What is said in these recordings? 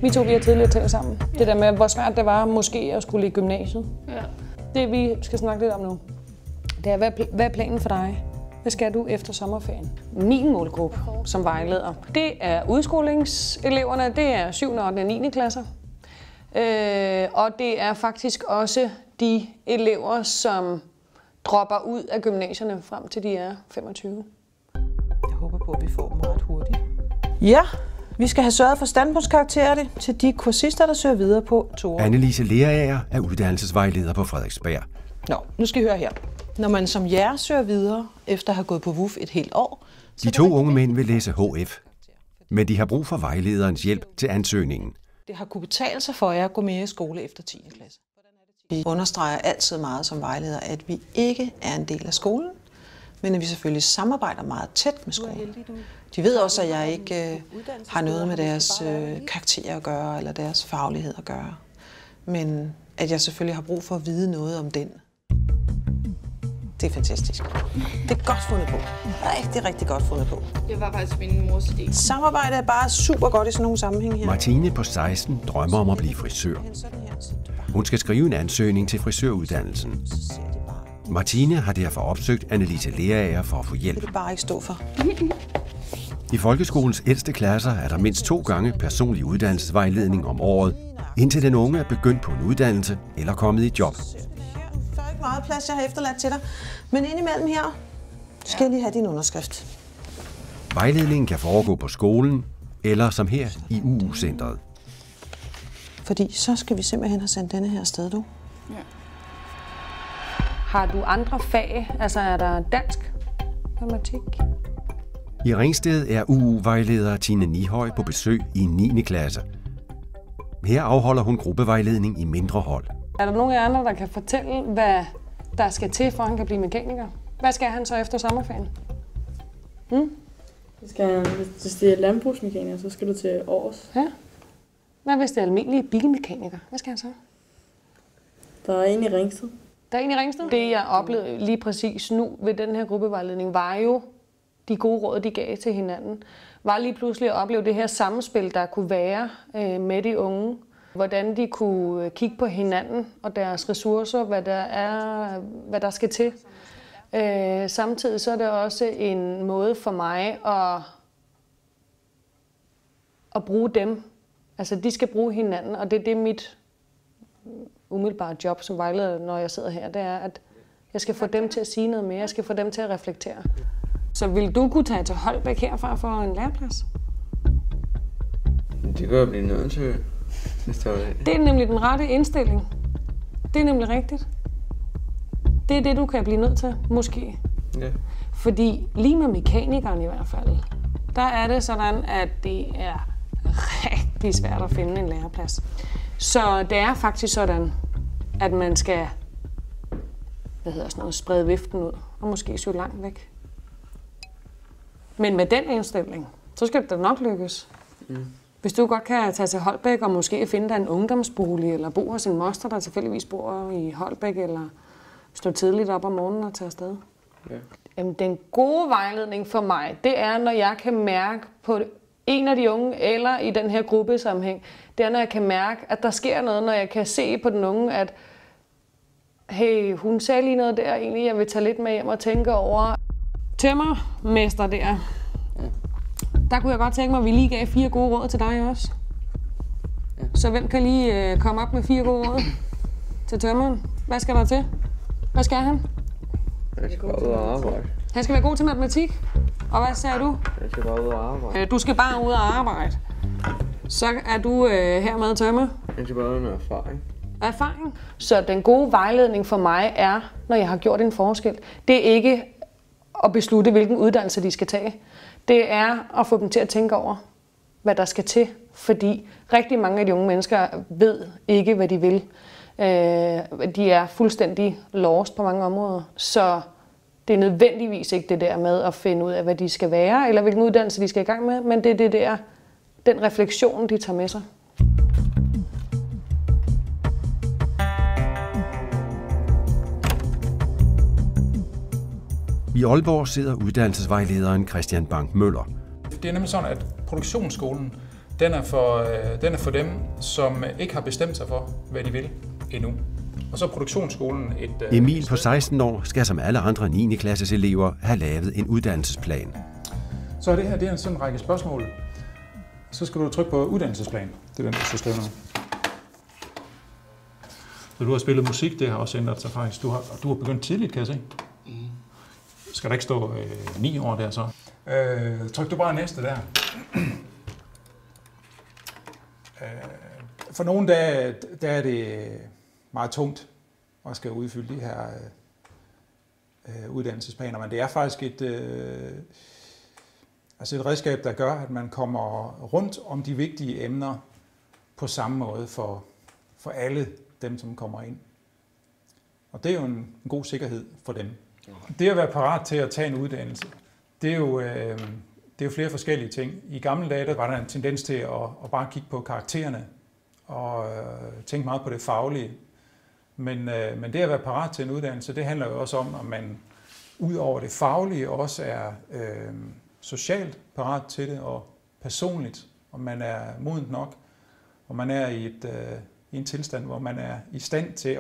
Vi har tidligere talt sammen. Det der med, hvor svært det var måske at skulle i gymnasiet. Ja. Det vi skal snakke lidt om nu, det er, hvad er planen for dig? Hvad skal du efter sommerferien? Min målgruppe som vejleder, det er udskolingseleverne, det er 7., 8. og 9. klasser. Og det er faktisk også de elever, som dropper ud af gymnasierne frem til de er 25. Jeg håber på, at vi får dem ret hurtigt. Ja, vi skal have sørget for standpunktskarakterer til de kursister, der søger videre på 2 år. Annelise Lerager er uddannelsesvejleder på Frederiksberg. Nå, nu skal I høre her. Når man som jer søger videre, efter at have gået på VUF et helt år... De 2 unge mænd vil læse HF, men de har brug for vejlederens hjælp til ansøgningen. Det har kunne betale sig for jer at gå mere i skole efter 10. klasse. Vi understreger altid meget som vejleder, at vi ikke er en del af skolen, men at vi selvfølgelig samarbejder meget tæt med skolen. De ved også, at jeg ikke har noget med deres karakterer at gøre, eller deres faglighed at gøre. Men at jeg selvfølgelig har brug for at vide noget om den. Det er fantastisk. Det er godt fundet på. Rigtig, rigtig godt fundet på. Det var faktisk min mors idé. Samarbejde er bare super godt i sådan nogle sammenhæng her. Martine på 16 drømmer om at blive frisør. Hun skal skrive en ansøgning til frisøruddannelsen. Martine har derfor opsøgt Annelise Lerager for at få hjælp. Det kan bare ikke stå for. I folkeskolens ældste klasser er der mindst 2 gange personlig uddannelsesvejledning om året, indtil den unge er begyndt på en uddannelse eller kommet i job. Der er ikke meget plads, jeg har efterladt til dig. Men indimellem her skal jeg lige have din underskrift. Vejledningen kan foregå på skolen eller som her i UU-centret. Fordi så skal vi simpelthen have sendt denne her afsted, du. Ja. Har du andre fag? Altså er der dansk, matematik? I Ringsted er UU-vejleder Tine Nihøj på besøg i 9. klasse. Her afholder hun gruppevejledning i mindre hold. Er der nogen af jer andre, der kan fortælle, hvad der skal til, for at han kan blive mekaniker? Hvad skal han så efter sommerferien? Hvis det er landbrugsmekaniker, så skal du til Aarhus. Ja. Hvad hvis det er almindelige bilmekaniker? Hvad skal han så? Der er en i Ringsted. Der er en i Ringsted? Det, jeg oplevede lige præcis nu ved den her gruppevejledning, var jo de gode råd, de gav til hinanden. Var lige pludselig at opleve det her samspil, der kunne være med de unge. Hvordan de kunne kigge på hinanden og deres ressourcer, hvad der skal til. Samtidig så er det også en måde for mig at bruge dem. Altså de skal bruge hinanden, og det er mit umiddelbare job som vejleder, når jeg sidder her. Det er, at jeg skal få dem til at sige noget mere, jeg skal få dem til at reflektere. Så vil du kunne tage til Holbæk herfra for en læreplads? Det kan jeg blive nødt til. Det er nemlig den rette indstilling. Det er nemlig rigtigt. Det er det, du kan blive nødt til, måske. Ja. Fordi lige med mekanikeren i hvert fald, der er det sådan, at det er rigtig svært at finde en læreplads. Så det er faktisk sådan, at man skal sprede viften ud, og måske søge langt væk. Men med den indstilling, så skal det da nok lykkes. Hvis du godt kan tage til Holbæk og måske finde dig en ungdomsbolig, eller bo hos en moster, der tilfældigvis bor i Holbæk, eller stå tidligt op om morgenen og tage afsted. Ja. Jamen, den gode vejledning for mig, det er, når jeg kan mærke på en af de unge, eller i den her gruppesammenhæng, det er, når jeg kan mærke, at der sker noget, når jeg kan se på den unge, at hey, hun sagde lige noget der, egentlig jeg vil tage lidt med hjem og tænke over. Tømmermester der. Der kunne jeg godt tænke mig, at vi lige gav 4 gode råd til dig også. Ja. Så hvem kan lige komme op med 4 gode råd til tømmeren? Hvad skal der til? Hvad skal han? Han skal bare ud og arbejde. Han skal være god til matematik. Og hvad sagde du? Han skal bare ud og arbejde. Du skal bare ud og arbejde. Så er du hermed tømmer. Han skal bare have noget erfaring. Erfaring? Så den gode vejledning for mig er, når jeg har gjort en forskel, det er ikke at beslutte, hvilken uddannelse de skal tage. Det er at få dem til at tænke over, hvad der skal til. Fordi rigtig mange af de unge mennesker ved ikke, hvad de vil. De er fuldstændig lost på mange områder. Så det er nødvendigvis ikke det der med at finde ud af, hvad de skal være, eller hvilken uddannelse de skal i gang med, men det er den refleksion, de tager med sig. I Aalborg sidder uddannelsesvejlederen Christian Bank Møller. Det er nemlig sådan, at produktionsskolen, den er for dem, som ikke har bestemt sig for, hvad de vil endnu. Og så er produktionsskolen et... Emil på 16 år skal som alle andre 9. klasses elever have lavet en uddannelsesplan. Så det her, det er sådan en række spørgsmål. Så skal du trykke på uddannelsesplan. Det er den, du skal skrive noget. Så du har spillet musik, det har også ændret sig faktisk. Du har begyndt tidligt, kan jeg se. Skal der ikke stå 9 år der så? Tryk du bare næste der. For nogle dage, der er det meget tungt at skal udfylde de her uddannelsesplaner, men det er faktisk et redskab, der gør, at man kommer rundt om de vigtige emner på samme måde for alle dem, som kommer ind. Og det er jo en god sikkerhed for dem. Det at være parat til at tage en uddannelse, det er jo flere forskellige ting. I gamle dage der var der en tendens til at bare kigge på karaktererne og tænke meget på det faglige. Men det at være parat til en uddannelse, det handler jo også om, at man ud over det faglige også er socialt parat til det og personligt, og man er modent nok, og man er i en tilstand, hvor man er i stand til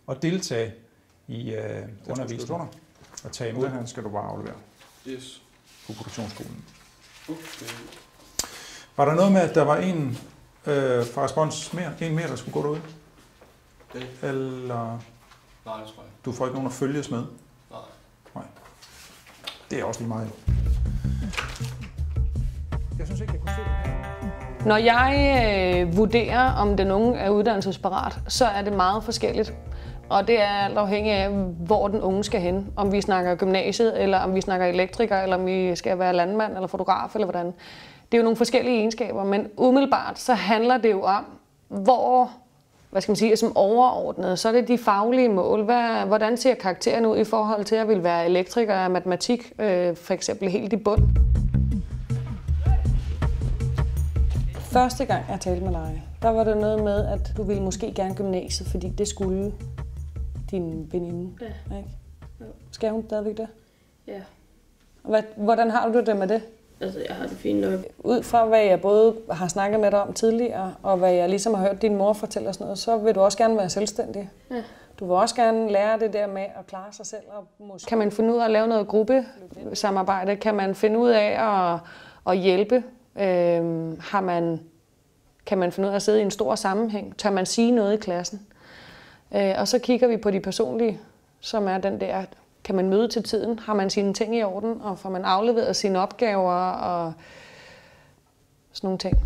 at deltage i undervisning og tage imod. Den skal du bare aflevere. Yes. På produktionsskolen. Okay. Var der noget med, at der var en fra Respons mere, der skulle gå derud? Okay. Eller... Nej, det tror jeg. Du får ikke nogen at følges med? Nej. Det er også lige meget. Jeg synes ikke, jeg kunne se det. Når jeg vurderer, om den unge er uddannelsesparat, så er det meget forskelligt. Og det er alt afhængigt af, hvor den unge skal hen. Om vi snakker gymnasiet, eller om vi snakker elektriker, eller om vi skal være landmand eller fotograf, eller hvordan. Det er jo nogle forskellige egenskaber, men umiddelbart så handler det jo om, som overordnet, så er det de faglige mål. Hvordan ser karakteren ud i forhold til at ville være elektriker af matematik, for eksempel helt i bund? Første gang jeg talte med dig, der var det noget med, at du ville måske gerne gymnasiet, fordi det skulle din veninde. Ja. Ikke? Skal hun stadigvæk det? Ja. Hvordan har du det med det? Altså, jeg har det fint nok. Ud fra, hvad jeg både har snakket med dig om tidligere, og hvad jeg ligesom har hørt din mor fortælle og sådan noget, så vil du også gerne være selvstændig. Ja. Du vil også gerne lære det der med at klare sig selv. Og kan man finde ud af at lave noget gruppesamarbejde? Kan man finde ud af at hjælpe? Kan man finde ud af at sidde i en stor sammenhæng? Tør man sige noget i klassen? Og så kigger vi på de personlige, som er den der, kan man møde til tiden? Har man sine ting i orden? Og får man afleveret sine opgaver og sådan nogle ting?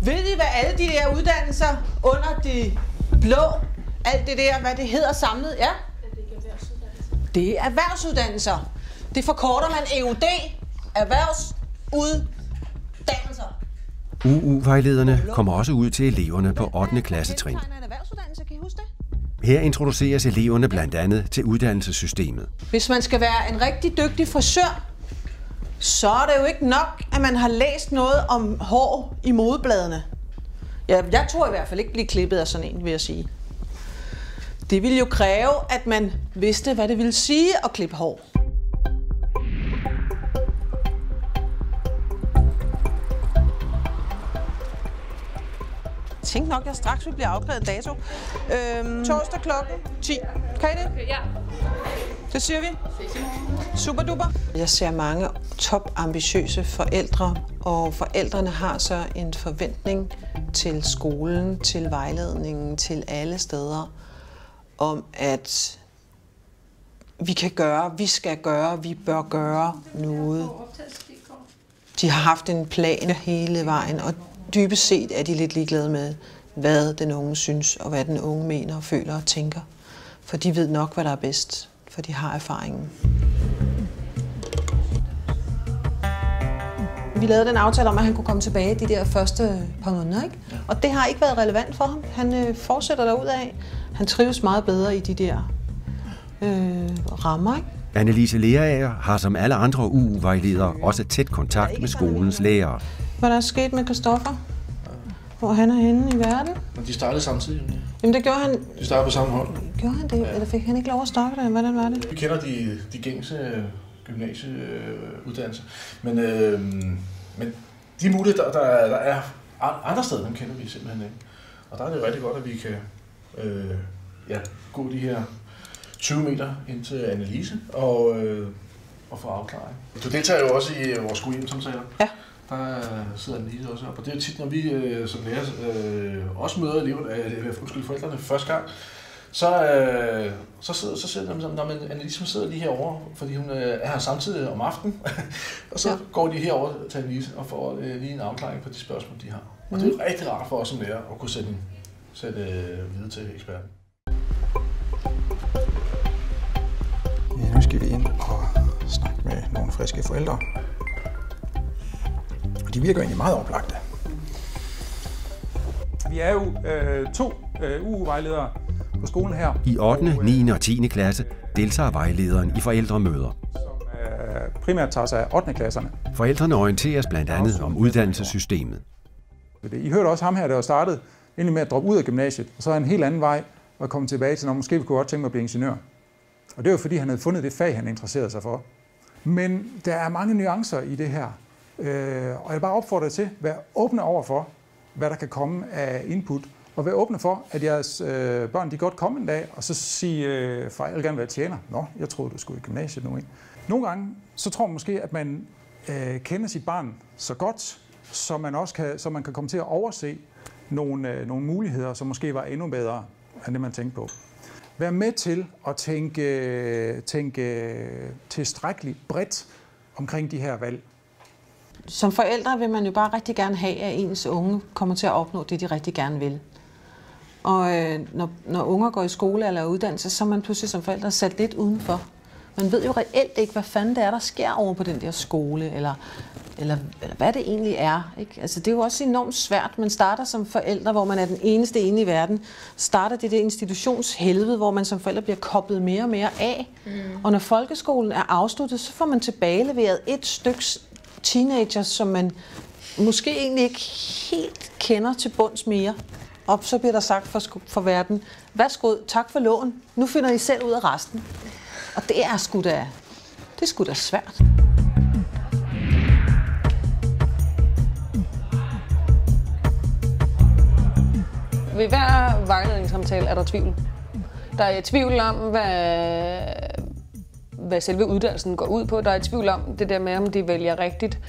Ved I, hvad alle de der uddannelser under de blå, alt det der, hvad det hedder samlet, ja? Det er erhvervsuddannelser. Det forkorter man EUD, erhvervsuddannelser. UU-vejlederne kommer også ud til eleverne på 8. klassetrin. Her introduceres eleverne blandt andet til uddannelsessystemet. Hvis man skal være en rigtig dygtig frisør, så er det jo ikke nok, at man har læst noget om hår i modebladene. Jeg tror i hvert fald ikke blive klippet af sådan en, vil jeg sige. Det ville jo kræve, at man vidste, hvad det ville sige at klippe hår. Jeg tænkte nok, at jeg straks vil blive afkrævet en dato. Torsdag klokken 10. Kan I det? Ja. Det siger vi. Super duper. Jeg ser mange topambitiøse forældre, og forældrene har så en forventning til skolen, til vejledningen, til alle steder, om at vi kan gøre, vi skal gøre, vi bør gøre noget. De har haft en plan hele vejen, og dybest set er de lidt ligeglade med, hvad den unge synes, og hvad den unge mener, og føler og tænker. For de ved nok, hvad der er bedst, for de har erfaringen. Vi lavede den aftale om, at han kunne komme tilbage de der første par måneder, ikke? Ja. Og det har ikke været relevant for ham. Han fortsætter derudad. Han trives meget bedre i de der rammer, ikke? Annelise Leager har som alle andre UU-vejledere også tæt kontakt med skolens lærere. Hvad der er sket med Christoffer? Hvor han er henne i verden? De startede samtidig. Jamen det gjorde han... De startede på samme hold. Gjorde han det? Ja. Eller fik han ikke lov at stoppe det? Hvordan var det? Vi kender de gængse gymnasieuddannelser. Men de muligheder, der er andre steder, dem kender vi simpelthen ikke. Og der er det rigtig godt, at vi kan gå de her 20 meter ind til analyse og få afklaring. Du deltager jo også i vores skole-hjem-samtaler. Ja. Der sidder Annelise også op, og det er tit, når vi som lærer også møder forældrene første gang, så sidder de sammen, når Annelise sidder lige herovre, fordi hun er her samtidig om aftenen, og så går de herover til Annelise og får lige en afklaring på de spørgsmål, de har. Og det er rigtig rart for os som lærer at kunne sætte videre til eksperten. Ja, nu skal vi ind og snakke med nogle friske forældre. Og de virker egentlig meget oplagte. Vi er jo 2 UU-vejledere på skolen her. I 8., 9. og 10. klasse deltager vejlederen i forældremøder. Som primært tager sig af 8. klasserne. Forældrene orienteres blandt andet om uddannelsessystemet. I hørte også ham her, der var startet egentlig med at droppe ud af gymnasiet, og så en helt anden vej og komme tilbage til, når måske vi kunne godt tænke mig at blive ingeniør. Og det var fordi, han havde fundet det fag, han interesserede sig for. Men der er mange nuancer i det her. Og jeg vil bare opfordre til at være åbne over for, hvad der kan komme af input. Og være åbne for, at jeres børn de godt komme en dag, og så sige, far, jeg vil gerne være tjener. Nå, jeg troede, du skulle i gymnasiet nu. Ikke? Nogle gange, så tror man måske, at man kender sit barn så godt, så man kan komme til at overse nogle muligheder, som måske var endnu bedre, end det man tænkte på. Vær med til at tænke tilstrækkeligt bredt omkring de her valg. Som forældre vil man jo bare rigtig gerne have, at ens unge kommer til at opnå det, de rigtig gerne vil. Og når unger går i skole eller uddannelse, så er man pludselig som forældre sat lidt udenfor. Man ved jo reelt ikke, hvad fanden det er, der sker over på den der skole, eller hvad det egentlig er. Ikke? Altså, det er jo også enormt svært. Man starter som forældre, hvor man er den eneste ene i verden. Starter det institutionshelvede, hvor man som forældre bliver koblet mere og mere af. Og når folkeskolen er afsluttet, så får man tilbageleveret et stykke teenagers, som man måske egentlig ikke helt kender til bunds mere. Og så bliver der sagt for verden, værsgo, tak for lån, nu finder I selv ud af resten. Og det er sgu da svært. Ved hver vejledningssamtale er der tvivl. Der er tvivl om, hvad selve uddannelsen går ud på. Der er tvivl om det der med, om de vælger rigtigt.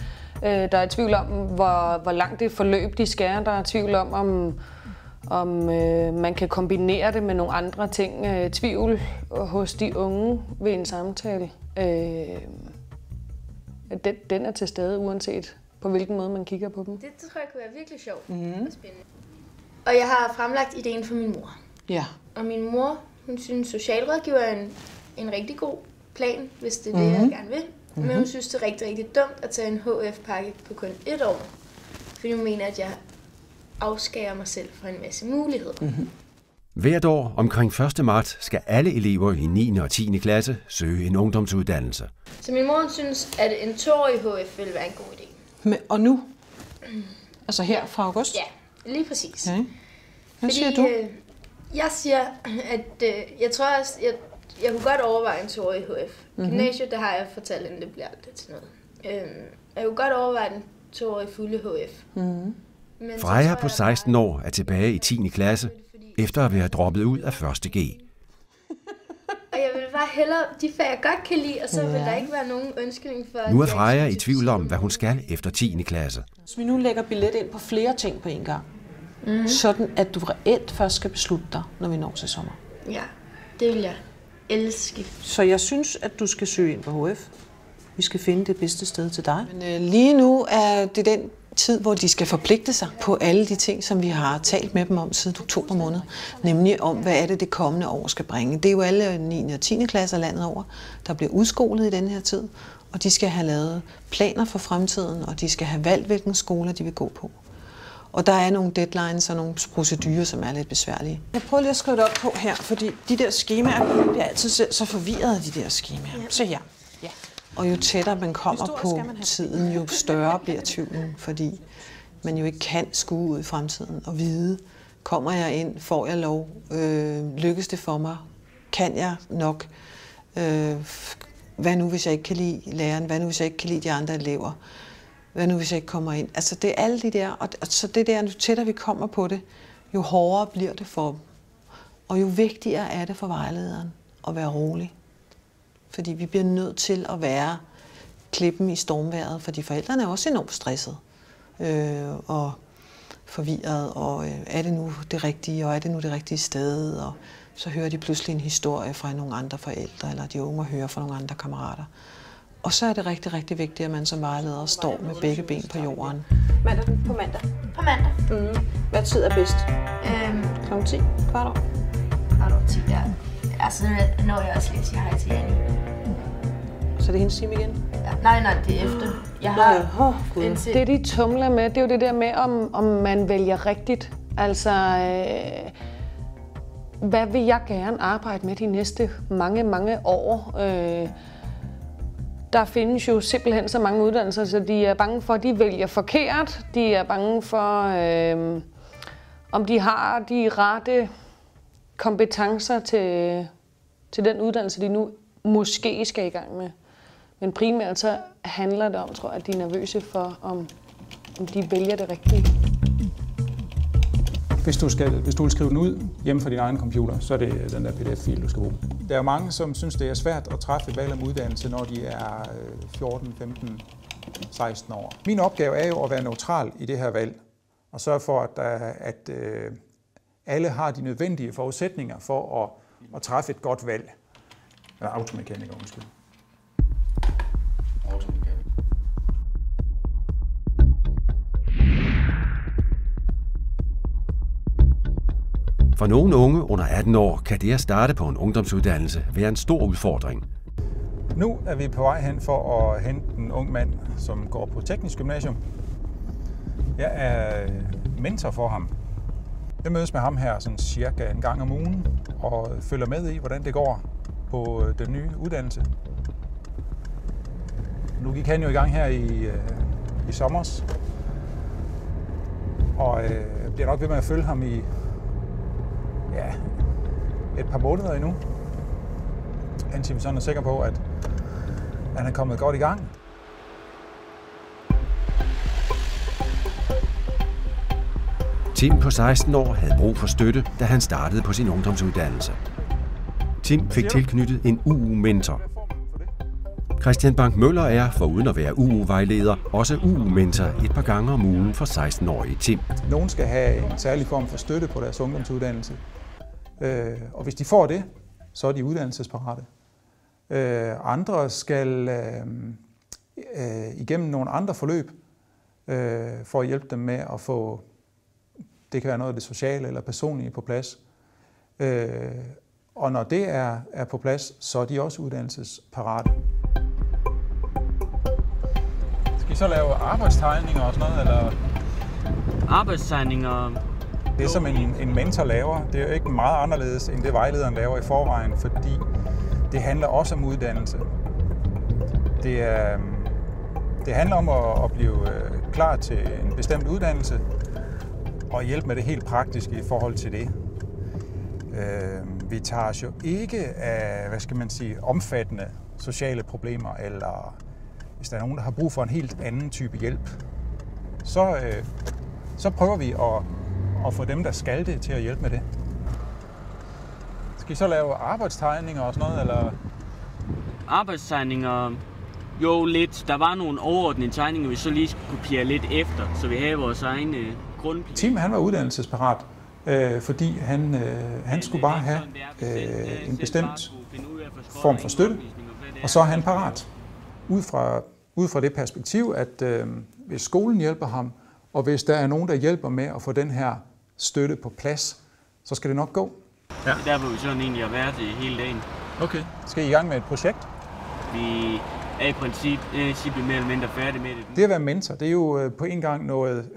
Der er tvivl om, hvor langt det forløb de skal. Der er tvivl om man kan kombinere det med nogle andre ting. Tvivl hos de unge ved en samtale. Den er til stede, uanset på hvilken måde man kigger på dem. Det tror jeg kunne være virkelig sjovt og spændende. Og jeg har fremlagt ideen for min mor. Ja. Og min mor, hun synes, socialrådgiver er en rigtig god plan, hvis det er det, jeg gerne vil. Men hun synes, det er rigtig, rigtig dumt at tage en HF-pakke på kun 1 år. Fordi hun mener, at jeg afskærer mig selv fra en masse muligheder. Hvert år omkring 1. marts skal alle elever i 9. og 10. klasse søge en ungdomsuddannelse. Så min mor synes, at en 2-årig HF vil være en god idé. Og nu? Altså her fra august? Ja, lige præcis. Okay. Hvad siger du? Jeg siger, at jeg tror også, jeg kunne godt overveje en 2-årig HF. Gymnasiet, der har jeg fortalt, at det bliver aldrig til noget. Jeg kunne godt overveje en 2-årig fulde HF. Freja på 16 år er tilbage i 10. klasse, efter at være droppet ud af 1. G. Og jeg vil bare hellere de fag, jeg godt kan lide, og så vil der ikke være nogen ønskning for... Nu er Freja i tvivl om, hvad hun skal efter 10. klasse. Hvis vi nu lægger billet ind på flere ting på en gang, sådan at du reelt først skal beslutte dig, når vi når til sommer. Ja, det vil jeg elske. Så jeg synes, at du skal søge ind på HF. Vi skal finde det bedste sted til dig. Men lige nu er det den tid, hvor de skal forpligte sig på alle de ting, som vi har talt med dem om siden oktober måned. Nemlig om, hvad er det kommende år skal bringe. Det er jo alle 9. og 10. klasser landet over, der bliver udskolet i den her tid. Og de skal have lavet planer for fremtiden, og de skal have valgt, hvilken skoler de vil gå på. Og der er nogle deadlines og nogle procedurer, som er lidt besværlige. Jeg prøver lige at skrive det op på her, fordi de der skemaer bliver altid så forvirret af de der skemaer. Så her. Ja. Og jo tættere man kommer på tiden, jo større bliver tvivlen, fordi man jo ikke kan skue ud i fremtiden og vide, kommer jeg ind, får jeg lov, lykkes det for mig, kan jeg nok, hvad nu hvis jeg ikke kan lide læreren, hvad nu hvis jeg ikke kan lide de andre elever, hvad nu hvis jeg ikke kommer ind? Altså det er alle de der, og så det der, jo tættere vi kommer på det, jo hårdere bliver det for dem. Og jo vigtigere er det for vejlederen at være rolig. Fordi vi bliver nødt til at være klippen i stormvejret, fordi forældrene er også enormt stresset og forvirret, og er det nu det rigtige, og er det nu det rigtige sted, og så hører de pludselig en historie fra nogle andre forældre, eller de unge hører fra nogle andre kammerater. Og så er det rigtig, rigtig vigtigt, at man som vejleder står med begge ben på jorden. Mandag på mandag? På mandag. Hvad tid er bedst? Klokken 10? Kvart over? Kvart over 10, ja. Altså, når jeg også lige siger hej til Janni. Så er det hendes time igen? Ja, nej, det er efter. Jeg har det, de tumler med, det er jo det der med, om man vælger rigtigt. Altså, hvad vil jeg gerne arbejde med de næste mange år? Der findes jo simpelthen så mange uddannelser, så de er bange for, at de vælger forkert. De er bange for, om de har de rette kompetencer til den uddannelse, de nu måske skal i gang med. Men primært så handler det om, tror jeg, at de er nervøse for, om de vælger det rigtige. Hvis du vil skrive den ud hjemme fra din egen computer, så er det den der PDF-fil, du skal bruge. Der er mange, som synes, det er svært at træffe et valg om uddannelse, når de er 14, 15, 16 år. Min opgave er jo at være neutral i det her valg, og sørge for, at alle har de nødvendige forudsætninger for at træffe et godt valg. Eller automekaniker, undskyld. For nogle unge under 18 år kan det at starte på en ungdomsuddannelse være en stor udfordring. Nu er vi på vej hen for at hente en ung mand, som går på teknisk gymnasium. Jeg er mentor for ham. Jeg mødes med ham her sådan cirka en gang om ugen og følger med i, hvordan det går på den nye uddannelse. Nu gik han jo i gang her i sommers, og jeg bliver nok ved med at følge ham i et par måneder endnu, indtil vi sådan er sikre på, at han er kommet godt i gang. Tim på 16 år havde brug for støtte, da han startede på sin ungdomsuddannelse. Tim fik tilknyttet en UU-mentor. Christian Bank-Møller er, foruden at være UU-vejleder, også UU-mentor et par gange om ugen for 16-årige Tim. Nogen skal have en særlig form for støtte på deres ungdomsuddannelse. Og hvis de får det, så er de uddannelsesparate. Andre skal igennem nogle andre forløb for at hjælpe dem med at få, det kan være noget af det sociale eller personlige på plads. Og når det er på plads, så er de også uddannelsesparate. Skal I så lave arbejdstegninger og sådan noget, eller? Arbejdstegninger? Det, som en mentor laver, det er jo ikke meget anderledes, end det vejlederen laver i forvejen, fordi det handler også om uddannelse. Det handler om at blive klar til en bestemt uddannelse og hjælpe med det helt praktiske i forhold til det. Vi tager os jo ikke af, omfattende sociale problemer, eller hvis der er nogen, der har brug for en helt anden type hjælp, så prøver vi at få dem, der skal det, til at hjælpe med det. Skal I så lave arbejdstegninger og sådan noget, eller? Arbejdstegninger? Jo, lidt. Der var nogle overordnede tegninger, vi så lige skulle kopiere lidt efter, så vi havde vores egne grundplan. Tim, han var uddannelsesparat, fordi han skulle bare have en bestemt form for støtte, og så er han parat. Ud fra det perspektiv, at hvis skolen hjælper ham, og hvis der er nogen, der hjælper med at få den her støtte på plads, så skal det nok gå. Ja. Der hvor vi sådan egentlig har været hele dagen. Okay. Skal I gang med et projekt? Vi er i princippet mere eller mindre færdige med det. Det at være mentor, det er jo på en gang noget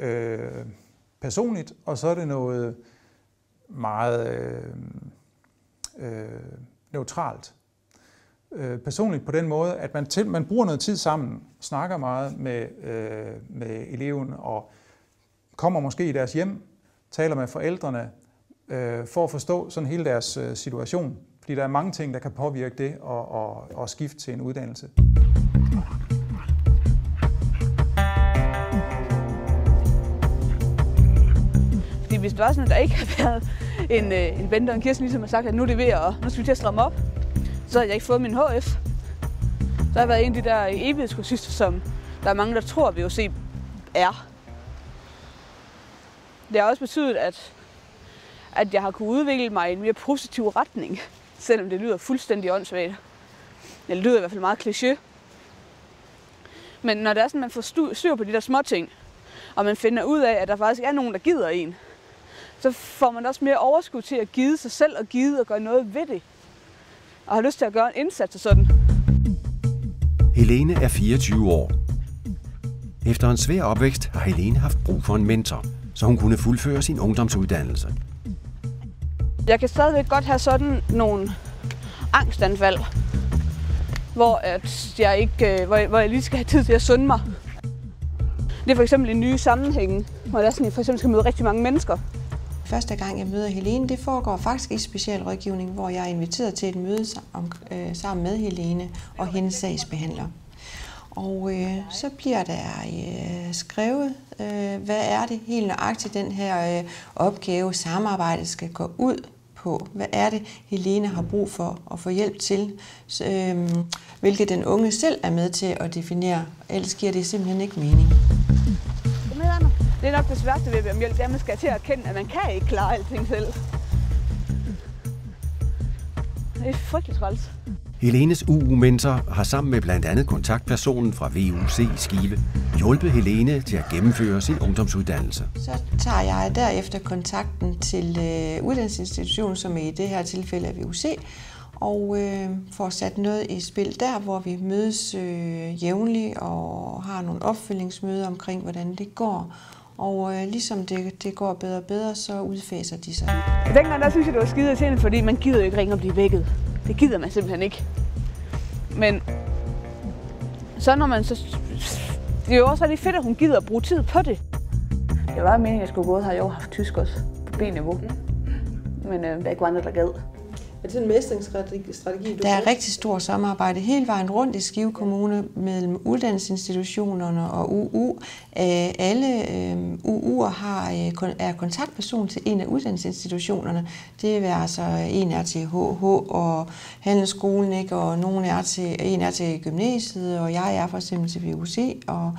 personligt, og så er det noget meget neutralt. Personligt på den måde, at man bruger noget tid sammen, snakker meget med eleven og kommer måske i deres hjem, taler med forældrene for at forstå sådan hele deres situation. Fordi der er mange ting, der kan påvirke det og skifte til en uddannelse. det var sådan, at der ikke havde været en Bente og en Kirsten, ligesom har sagt, at nu er det ved at, nu skal vi til at stramme op, så havde jeg ikke fået min HF. Så har jeg været en af de der evighedskursister, som der er mange, der tror, at VUC er. Det har også betydet, at jeg har kunnet udvikle mig i en mere positiv retning, selvom det lyder fuldstændig åndssvagt. Det lyder i hvert fald meget kliché. Men når det er sådan, man får styr på de der små ting, og man finder ud af, at der faktisk er nogen, der gider en, så får man også mere overskud til at give sig selv og give og gøre noget ved det. Og har lyst til at gøre en indsats og sådan. Helene er 24 år. Efter en svær opvækst har Helene haft brug for en mentor, så hun kunne fuldføre sin ungdomsuddannelse. Jeg kan stadigvæk godt have sådan nogle angstanfald, hvor jeg lige skal have tid til at sunde mig. Det er for eksempel en ny sammenhæng, hvor jeg for eksempel skal møde rigtig mange mennesker. Første gang jeg møder Helene, det foregår faktisk i specialrådgivning, hvor jeg er inviteret til et møde sammen med Helene og hendes sagsbehandler. Og så bliver der skrevet, hvad er det helt nøjagtigt, den her opgave, samarbejdet skal gå ud på. Hvad er det, Helene har brug for at få hjælp til, hvilket den unge selv er med til at definere, ellers giver det simpelthen ikke mening. Det er nok det sværeste ved at bede om hjælp, det er, at man skal til at erkende, at man kan ikke klare alting selv. Det er frygteligt træls. Helenes UU-mentor har sammen med blandt andet kontaktpersonen fra VUC i Skive hjulpet Helene til at gennemføre sin ungdomsuddannelse. Så tager jeg derefter kontakten til uddannelsesinstitutionen, som i det her tilfælde er VUC, og får sat noget i spil der, hvor vi mødes jævnligt og har nogle opfølgningsmøder omkring, hvordan det går. Og ligesom det går bedre og bedre, så udfaser de sig. Dengang der synes jeg, det var skide irriterende, fordi man gider jo ikke ringe og blive vækket. Det gider man simpelthen ikke. Men så når man så... Det er jo også rigtig fedt, at hun gider at bruge tid på det. Det var meningen, at jeg skulle gå ud, har jeg jo haft tysk også på B-niveau. Men der er ikke andre, der gad. Er det en mestringsstrategi? Der er rigtig stor samarbejde hele vejen rundt i Skive Kommune mellem uddannelsesinstitutionerne og UU. Alle UU'er er kontaktperson til en af uddannelsesinstitutionerne. Det er altså en er til HH og Handelsskolen, ikke? Og en er til gymnasiet, og jeg er for eksempel til VUC, og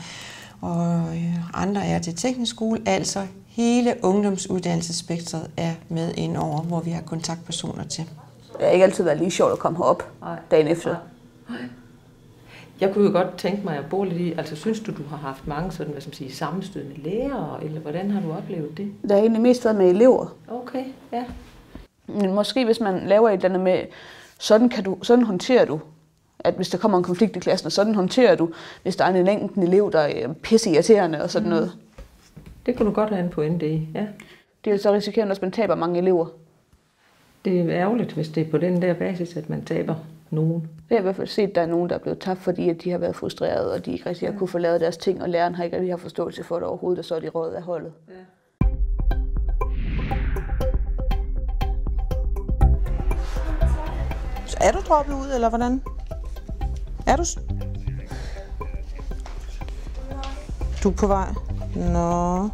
andre er til teknisk skole. Altså hele ungdomsuddannelsesspektret er med indover, hvor vi har kontaktpersoner til. Det har ikke altid været lige sjovt at komme herop dagen efter. Nej. Jeg kunne jo godt tænke mig at bo lidt i, altså synes du har haft mange sådan, hvad skal man sige, sammenstødende lærere, eller hvordan har du oplevet det? Det har egentlig mest været med elever. Okay, ja. Men måske hvis man laver et eller andet med, sådan håndterer du, at hvis der kommer en konflikt i klassen, og sådan håndterer du, hvis der er en enkelt elev, der er pisseirriterende og sådan noget. Det kunne du godt have en pointe i, ja. Det er så risikerer også, at man taber mange elever. Det er ærgerligt, hvis det er på den der basis, at man taber nogen. Jeg har i hvert fald set, at der er nogen, der er blevet tabt, fordi at de har været frustrerede, og de ikke rigtig har kunne få lavet deres ting, og læreren har ikke rigtig haft forståelse for det overhovedet, og så er de røget af holdet. Ja. Så er du droppet ud, eller hvordan? Er du... Du er på vej? Nå...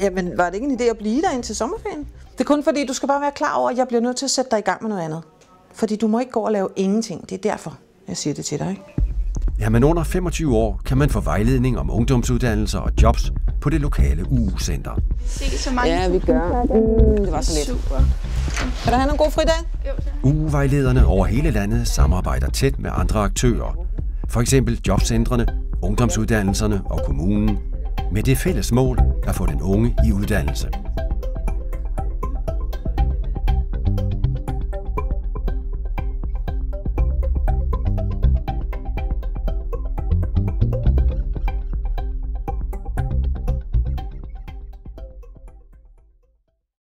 Jamen, var det ikke en idé at blive der indtil sommerferien? Det er kun fordi, du skal bare være klar over, at jeg bliver nødt til at sætte dig i gang med noget andet. Fordi du må ikke gå og lave ingenting. Det er derfor, jeg siger det til dig, ikke? Ja, men under 25 år kan man få vejledning om ungdomsuddannelser og jobs på det lokale UU-center. Ja, vi gør. Det var så lidt. Super. Kan du have nogle gode fridag? UU-vejlederne over hele landet samarbejder tæt med andre aktører. For eksempel jobcentrene, ungdomsuddannelserne og kommunen. Med det fælles mål at få den unge i uddannelse.